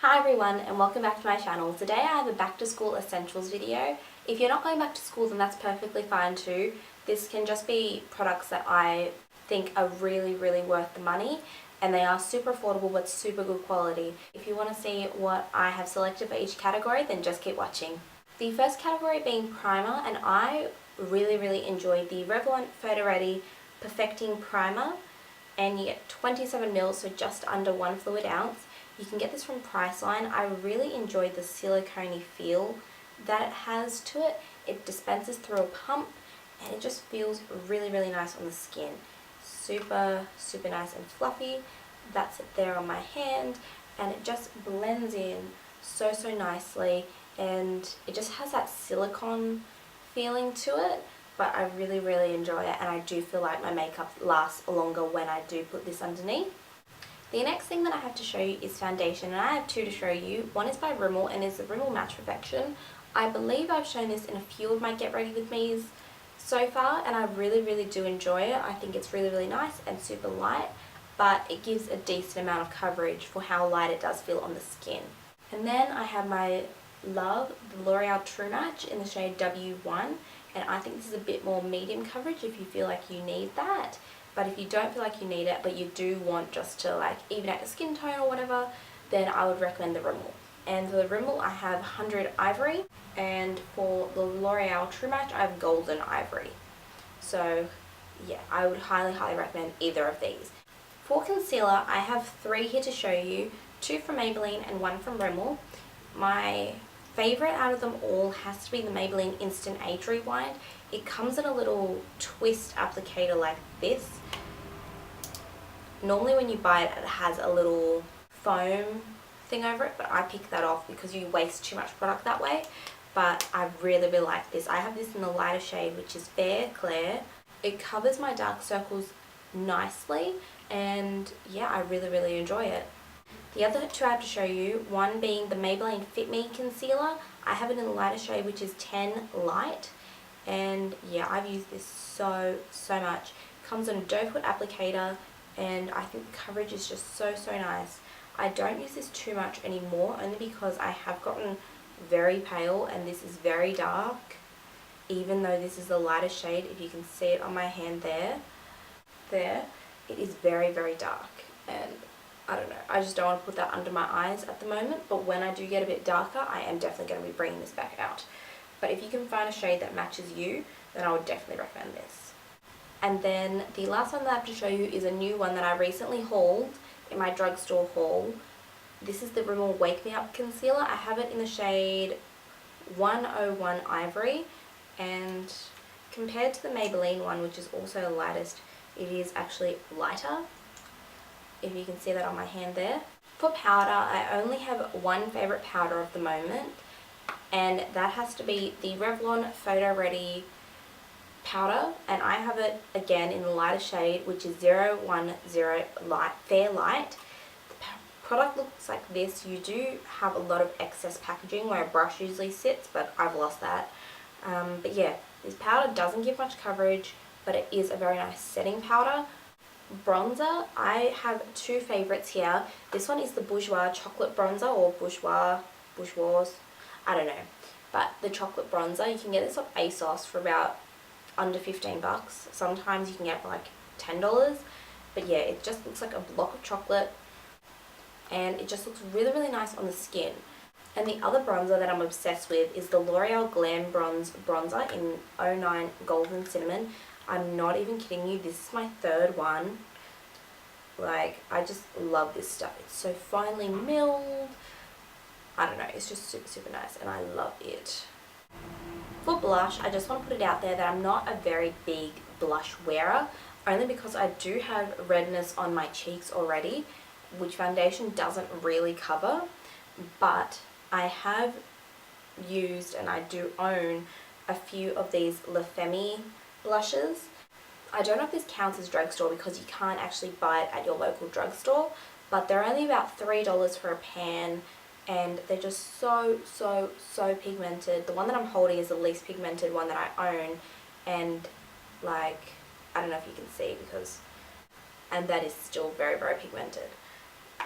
Hi everyone and welcome back to my channel. Today I have a back to school essentials video. If you're not going back to school then that's perfectly fine too. This can just be products that I think are really worth the money and they are super affordable but super good quality. If you want to see what I have selected for each category then just keep watching. The first category being primer, and I really enjoyed the Revlon Photo Ready Perfecting Primer, and you get 27 mils, so just under 1 fluid ounce. You can get this from Priceline. I really enjoyed the silicone-y feel that it has to it. It dispenses through a pump and it just feels really nice on the skin. Super nice and fluffy. That's it there on my hand, and it just blends in so nicely, and it just has that silicone feeling to it, but I really enjoy it, and I do feel like my makeup lasts longer when I do put this underneath. The next thing that I have to show you is foundation, and I have two to show you. One is by Rimmel and is the Rimmel Match Perfection. I believe I've shown this in a few of my Get Ready With Me's so far, and I really do enjoy it. I think it's really nice and super light, but it gives a decent amount of coverage for how light it does feel on the skin. And then I have my love, the L'Oreal True Match in the shade W1, and I think this is a bit more medium coverage if you feel like you need that. But if you don't feel like you need it, but you do want just to like even out your skin tone or whatever, then I would recommend the Rimmel. And for the Rimmel I have 100 Ivory, and for the L'Oreal True Match I have Golden Ivory. So yeah, I would highly recommend either of these. For concealer I have 3 here to show you, 2 from Maybelline and 1 from Rimmel. My favourite out of them all has to be the Maybelline Instant Age Rewind. It comes in a little twist applicator like this. Normally when you buy it, it has a little foam thing over it, but I pick that off because you waste too much product that way. But I really like this. I have this in the lighter shade, which is Fair Clair. It covers my dark circles nicely, and yeah, I really enjoy it. The other two I have to show you, one being the Maybelline Fit Me Concealer. I have it in the lighter shade, which is 10 Light. And yeah, I've used this so much. It comes in a doe foot applicator, and I think the coverage is just so nice. I don't use this too much anymore, only because I have gotten very pale and this is very dark. Even though this is the lighter shade, if you can see it on my hand there, it is very dark, and I don't know, I just don't want to put that under my eyes at the moment, but when I do get a bit darker, I am definitely going to be bringing this back out. But if you can find a shade that matches you, then I would definitely recommend this. And then the last one that I have to show you is a new one that I recently hauled in my drugstore haul. This is the Rimmel Wake Me Up Concealer. I have it in the shade 101 Ivory, and compared to the Maybelline one, which is also the lightest, it is actually lighter, if you can see that on my hand there. For powder, I only have one favourite powder of the moment, and that has to be the Revlon Photo Ready powder, and I have it again in the lighter shade, which is 010 Light, Fair Light. The product looks like this. You do have a lot of excess packaging where a brush usually sits, but I've lost that. But yeah, this powder doesn't give much coverage, but it is a very nice setting powder. Bronzer, I have 2 favourites here. This one is the Bourjois Chocolate Bronzer, or Bourjois, I don't know. But the chocolate bronzer, you can get this on ASOS for about under 15 bucks. Sometimes you can get it for like $10. But yeah, it just looks like a block of chocolate, and it just looks really nice on the skin. And the other bronzer that I'm obsessed with is the L'Oreal Glam Bronze Bronzer in 09 Golden Cinnamon. I'm not even kidding you, this is my 3rd one. Like, I just love this stuff. It's so finely milled. I don't know, it's just super nice, and I love it. For blush, I just want to put it out there that I'm not a very big blush wearer, only because I do have redness on my cheeks already, which foundation doesn't really cover. But I have used, and I do own, a few of these La Femme blushes. I don't know if this counts as drugstore because you can't actually buy it at your local drugstore, but they're only about $3 for a pan, and they're just so pigmented. The one that I'm holding is the least pigmented one that I own, and like, I don't know if you can see and that is still very pigmented.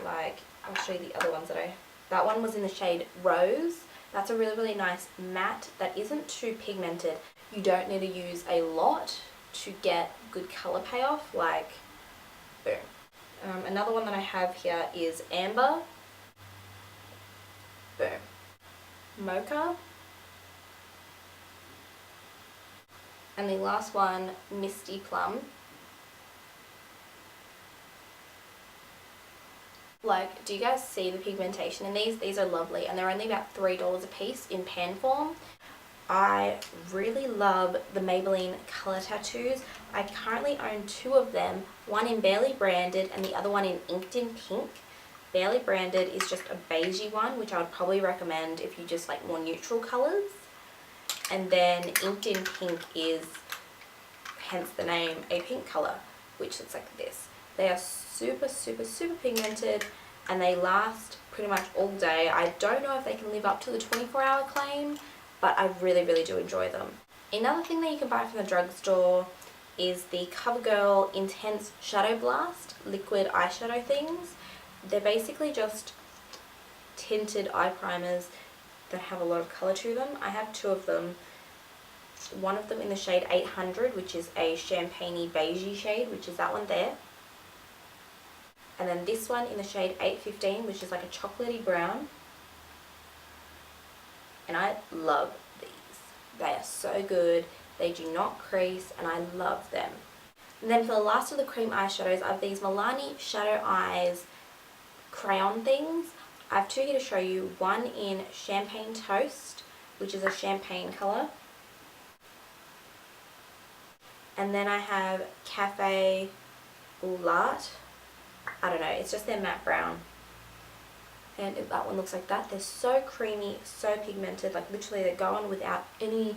Like, I'll show you the other ones that I That one was in the shade Rose. That's a really, really nice matte that isn't too pigmented. You don't need to use a lot to get good colour payoff, like boom. Another one that I have here is Amber, boom. Mocha, and the last one, Misty Plum. Like, do you guys see the pigmentation in these? These are lovely, and they're only about $3 a piece in pan form. I really love the Maybelline Colour Tattoos. I currently own 2 of them, one in Barely Branded and the other one in Inked in Pink. Barely Branded is just a beigey one, which I would probably recommend if you just like more neutral colours. And then Inked in Pink is, hence the name, a pink colour, which looks like this. They are super, super, super pigmented and they last pretty much all day. I don't know if they can live up to the 24-hour claim, but I really, really do enjoy them. Another thing that you can buy from the drugstore is the CoverGirl Intense Shadow Blast liquid eyeshadow things. They're basically just tinted eye primers that have a lot of colour to them. I have 2 of them. One of them in the shade 800, which is a champagne-y beigey shade, which is that one there. And then this one in the shade 815, which is like a chocolatey brown. And I love these. They are so good. They do not crease and I love them. And then for the last of the cream eyeshadows, I have these Milani Shadow Eyes crayon things. I have 2 here to show you. One in Champagne Toast, which is a champagne colour. And then I have Cafe Latte. I don't know, it's just their matte brown. And that one looks like that. They're so creamy, so pigmented, like literally they're going without any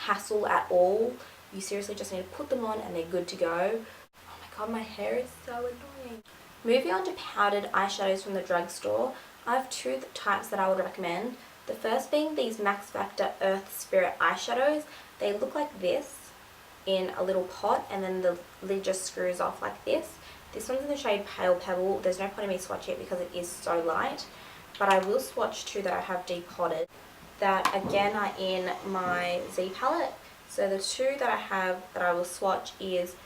hassle at all. You seriously just need to put them on and they're good to go. Oh my god, my hair is so annoying. Moving on to powdered eyeshadows from the drugstore, I have 2 types that I would recommend. The first being these Max Factor Earth Spirit eyeshadows. They look like this in a little pot and then the lid just screws off like this. This one's in the shade Pale Pebble. There's no point in me swatching it because it is so light. But I will swatch 2 that I have depotted that again are in my Z palette. So the 2 that I have that I will swatch is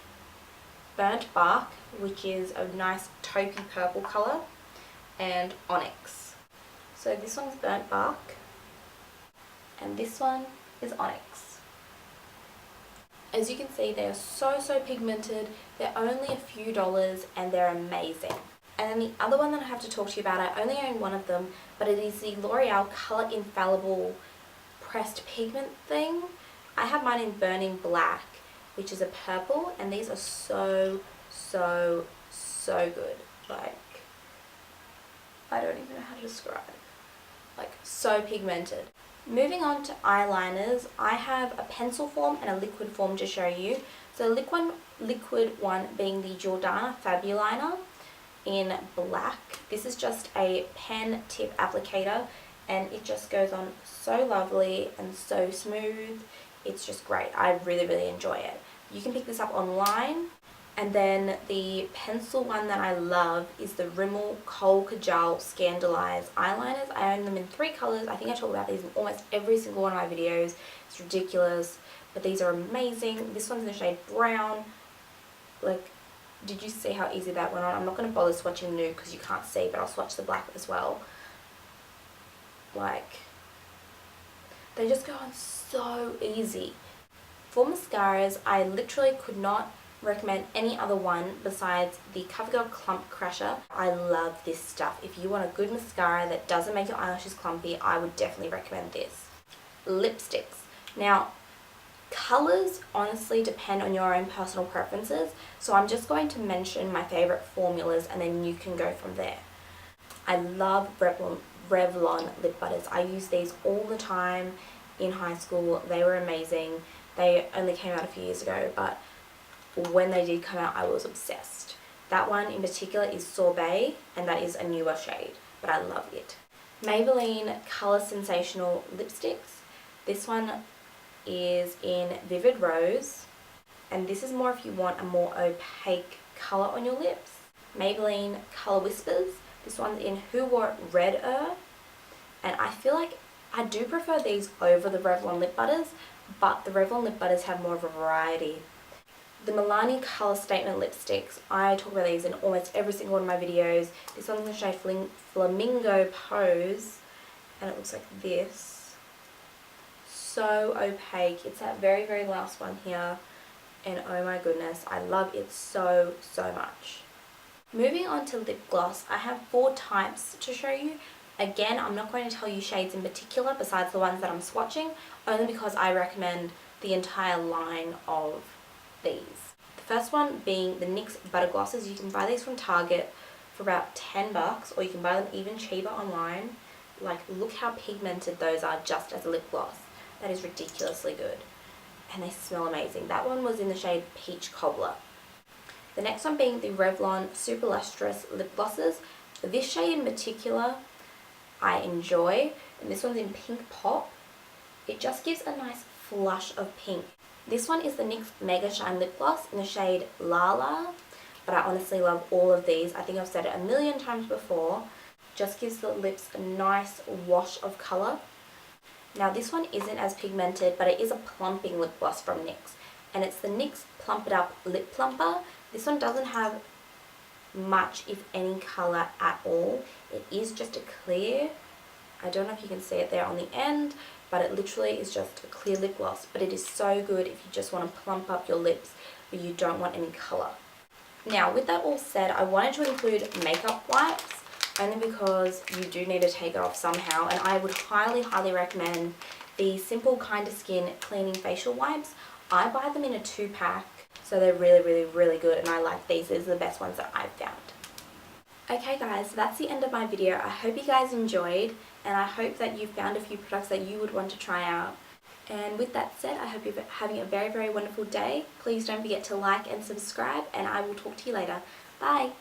Burnt Bark, which is a nice taupey purple colour, and Onyx. So this one's Burnt Bark and this one is Onyx. As you can see, they are so, so pigmented. They're only a few dollars and they're amazing. And then the other one that I have to talk to you about, I only own one of them, but it is the L'Oreal Colour Infallible pressed pigment thing. I have mine in Burning Black, which is a purple, and these are so, so, so good. Like, I don't even know how to describe. Like, so pigmented. Moving on to eyeliners, I have a pencil form and a liquid form to show you. So liquid one being the Jordana Fabuliner in black. This is just a pen tip applicator and it just goes on so lovely and so smooth. It's just great. I really, really enjoy it. You can pick this up online. And then the pencil one that I love is the Rimmel Kohl Kajal Scandaleyes eyeliners. I own them in 3 colours. I think I talk about these in almost every single one of my videos. It's ridiculous, but these are amazing. This one's in the shade brown. Like, did you see how easy that went on? I'm not going to bother swatching nude because you can't see, but I'll swatch the black as well. Like, they just go on so easy. For mascaras, I literally could not recommend any other one besides the CoverGirl Clump Crusher. I love this stuff. If you want a good mascara that doesn't make your eyelashes clumpy, I would definitely recommend this. Lipsticks. Now, colours honestly depend on your own personal preferences, so I'm just going to mention my favourite formulas and then you can go from there. I love Revlon lip butters. I use these all the time in high school. They were amazing. They only came out a few years ago, but when they did come out, I was obsessed. That one in particular is Sorbet, and that is a newer shade, but I love it. Maybelline Colour Sensational Lipsticks. This one is in Vivid Rose, and this is more if you want a more opaque colour on your lips. Maybelline Colour Whispers. This one's in Who Wore It Red Earth, and I feel like I do prefer these over the Revlon lip butters, but the Revlon lip butters have more of a variety. The Milani Colour Statement lipsticks, I talk about these in almost every single one of my videos. This one's in the shade Flamingo Pose, and it looks like this. So opaque. It's that very, very last one here, and oh my goodness, I love it so, so much. Moving on to lip gloss, I have 4 types to show you. Again, I'm not going to tell you shades in particular besides the ones that I'm swatching, only because I recommend the entire line of these. The first one being the NYX Butter Glosses. You can buy these from Target for about $10, or you can buy them even cheaper online. Like, look how pigmented those are just as a lip gloss. That is ridiculously good. And they smell amazing. That one was in the shade Peach Cobbler. The next one being the Revlon Super Lustrous Lip Glosses. This shade in particular I enjoy, and this one's in Pink Pop. It just gives a nice flush of pink. This one is the NYX Mega Shine Lip Gloss in the shade Lala, but I honestly love all of these. I think I've said it a million times before. Just gives the lips a nice wash of colour. Now this one isn't as pigmented, but it is a plumping lip gloss from NYX, and it's the NYX Plump It Up Lip Plumper. This one doesn't have much, if any, colour at all. It is just a clear. I don't know if you can see it there on the end, but it literally is just a clear lip gloss. But it is so good if you just want to plump up your lips but you don't want any colour. Now, with that all said, I wanted to include makeup wipes only because you do need to take it off somehow, and I would highly, highly recommend the Simple Kinda Skin Cleaning Facial Wipes. I buy them in a 2-pack, so they're really, really, really good, and I like these. These are the best ones that I've found. Okay guys, so that's the end of my video. I hope you guys enjoyed, and I hope that you found a few products that you would want to try out. And with that said, I hope you're having a very, very wonderful day. Please don't forget to like and subscribe, and I will talk to you later. Bye!